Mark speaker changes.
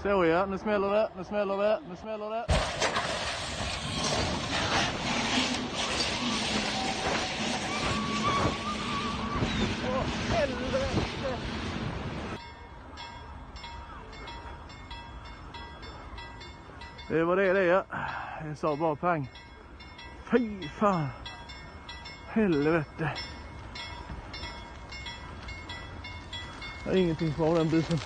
Speaker 1: Så ja, nu smäller det, nu smäller det, nu smäller det. Åh, helvete! Det var det, ja. Jag sa bara pang. Fy fan. Helvete. Det är ingenting kvar av den bussen.